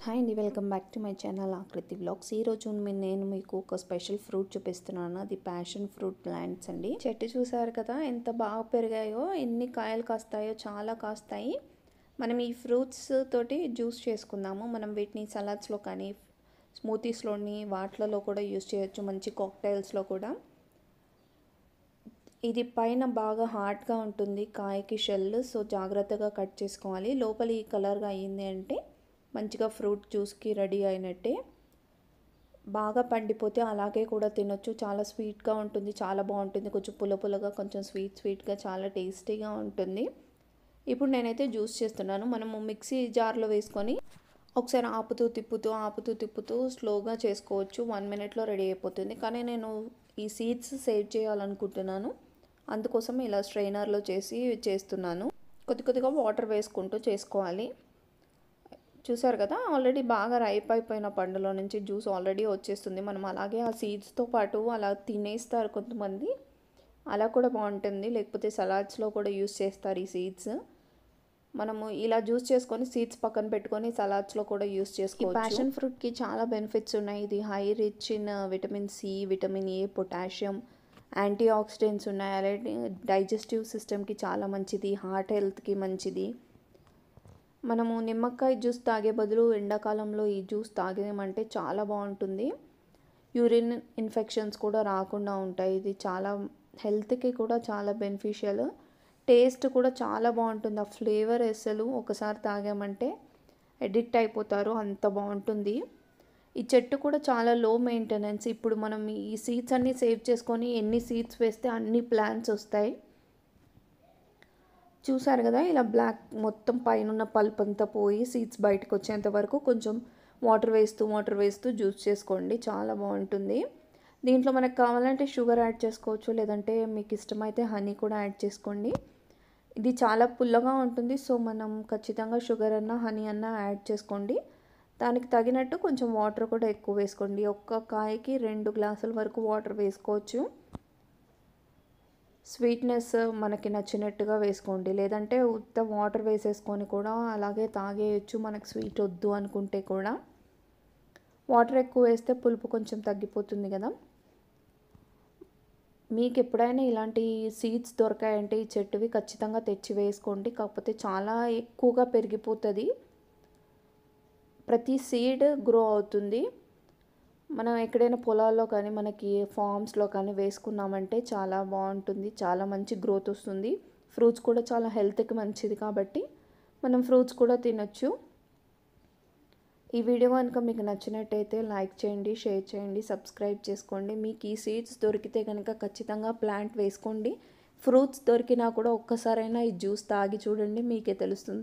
Hi అండి, welcome back to my channel ఆకృతి vlogs. ఈరోజు నేను మీకు ఒక స్పెషల్ ఫ్రూట్ చూపిస్తున్నాను. అది ప్యాషన్ ఫ్రూట్ ప్లాంట్స్ అండి. చెట్టు చూసారు కదా ఎంత బాగా పెరిగాయో, ఎన్ని కాయలు కాస్తాయో, చాలా కాస్తాయి. మనం ఈ ఫ్రూట్స్ తోటి జ్యూస్ చేసుకుందాము. మనం వీటిని సలాడ్స్లో కానీ స్మూతీస్లోని వాటిలలో కూడా యూస్ చేయొచ్చు, మంచి కాక్టైల్స్లో కూడా. ఇది పైన బాగా హార్డ్గా ఉంటుంది కాయకి షెల్, సో జాగ్రత్తగా కట్ చేసుకోవాలి. లోపల ఈ కలర్గా అయ్యింది అంటే మంచిగా ఫ్రూట్ జ్యూస్కి రెడీ అయినట్టే. బాగా పండిపోతే అలాగే కూడా తినొచ్చు. చాలా స్వీట్గా ఉంటుంది, చాలా బాగుంటుంది. కొంచెం పుల్లగా, కొంచెం స్వీట్గా, చాలా టేస్టీగా ఉంటుంది. ఇప్పుడు నేనైతే జ్యూస్ చేస్తున్నాను. మనము మిక్సీ జార్లో వేసుకొని ఒకసారి ఆపుతూ తిప్పుతూ స్లోగా చేసుకోవచ్చు. 1 మినిట్లో రెడీ అయిపోతుంది. కానీ నేను ఈ సీడ్స్ సేవ్ చేయాలనుకుంటున్నాను, అందుకోసం ఇలా స్ట్రైనర్లో చేస్తున్నాను. కొద్దిగా వాటర్ వేసుకుంటూ చేసుకోవాలి. చూసారు కదా, ఆల్రెడీ బాగా రైప్ అయిపోయిన పండులో నుంచి జ్యూస్ ఆల్రెడీ వచ్చేస్తుంది. మనం అలాగే ఆ సీడ్స్తో పాటు అలా తినేస్తారు కొంతమంది, అలా కూడా బాగుంటుంది. లేకపోతే సలాడ్స్లో కూడా యూస్ చేస్తారు ఈ సీడ్స్. మనము ఇలా జ్యూస్ చేసుకొని సీడ్స్ పక్కన పెట్టుకొని సలాడ్స్లో కూడా యూస్ చేసుకోవచ్చు. ప్యాషన్ ఫ్రూట్కి చాలా బెనిఫిట్స్ ఉన్నాయి. ఇది high rich in vitamin C, vitamin A, potassium, antioxidants ఉన్నాయి. అలాగే డైజెస్టివ్ సిస్టమ్కి చాలా మంచిది, హార్ట్ హెల్త్కి మంచిది. మనము నిమ్మకాయ జ్యూస్ తాగే బదులు ఎండాకాలంలో ఈ జ్యూస్ తాగేమంటే చాలా బాగుంటుంది. యూరిన్ ఇన్ఫెక్షన్స్ కూడా రాకుండా ఉంటాయి. ఇది చాలా హెల్త్కి కూడా చాలా బెనిఫిషియల్. టేస్ట్ కూడా చాలా బాగుంటుంది. ఆ ఫ్లేవర్ అసలు ఒకసారి తాగామంటే అడిక్ట్ అయిపోతారు, అంత బాగుంటుంది. ఈ చెట్టు కూడా చాలా లో మెయింటెనెన్స్. ఇప్పుడు మనం ఈ సీడ్స్ అన్నీ సేవ్ చేసుకొని ఎన్ని సీడ్స్ వేస్తే అన్ని ప్లాంట్స్ వస్తాయి. చూసారు కదా, ఇలా బ్లాక్ మొత్తం పైన పల్ప్ అంతా పోయి సీడ్స్ బయటకు వచ్చేంత వరకు కొంచెం వాటర్ వేస్తూ జ్యూస్ చేసుకోండి, చాలా బాగుంటుంది. దీంట్లో మనకు కావాలంటే షుగర్ యాడ్ చేసుకోవచ్చు, లేదంటే మీకు ఇష్టమైతే హనీ కూడా యాడ్ చేసుకోండి. ఇది చాలా పుల్లగా ఉంటుంది, సో మనం ఖచ్చితంగా షుగర్ అన్నా హనీ అన్నా యాడ్ చేసుకోండి. దానికి తగినట్టు కొంచెం వాటర్ కూడా ఎక్కువ వేసుకోండి. ఒక్క కాయకి 2 గ్లాసుల వరకు వాటర్ వేసుకోవచ్చు. స్వీట్నెస్ మనకి నచ్చినట్టుగా వేసుకోండి, లేదంటే ఉత్త వాటర్ వేసేసుకొని కూడా అలాగే తాగేయచ్చు. మనకు స్వీట్ వద్దు అనుకుంటే కూడా వాటర్ ఎక్కువ వేస్తే పులుపు కొంచెం తగ్గిపోతుంది కదా. మీకు ఎప్పుడైనా ఇలాంటి సీడ్స్ దొరకాయంటే ఈ చెట్టువి ఖచ్చితంగా తెచ్చి వేసుకోండి. కాకపోతే చాలా ఎక్కువగా పెరిగిపోతుంది, ప్రతి సీడ్ గ్రో అవుతుంది. మనం ఎక్కడైనా పొలాల్లో కానీ మనకి ఫామ్స్లో కానీ వేసుకున్నామంటే చాలా బాగుంటుంది, చాలా మంచి గ్రోత్ వస్తుంది. ఫ్రూట్స్ కూడా చాలా హెల్త్కి మంచిది కాబట్టి మనం ఫ్రూట్స్ కూడా తినొచ్చు. ఈ వీడియో కనుక మీకు నచ్చినట్టయితే లైక్ చేయండి, షేర్ చేయండి, సబ్స్క్రైబ్ చేసుకోండి. మీకు ఈ సీడ్స్ దొరికితే కనుక ఖచ్చితంగా ప్లాంట్ వేసుకోండి. ఫ్రూట్స్ దొరికినా కూడా ఒక్కసారైనా ఈ జ్యూస్ తాగి చూడండి, మీకే తెలుస్తుంది.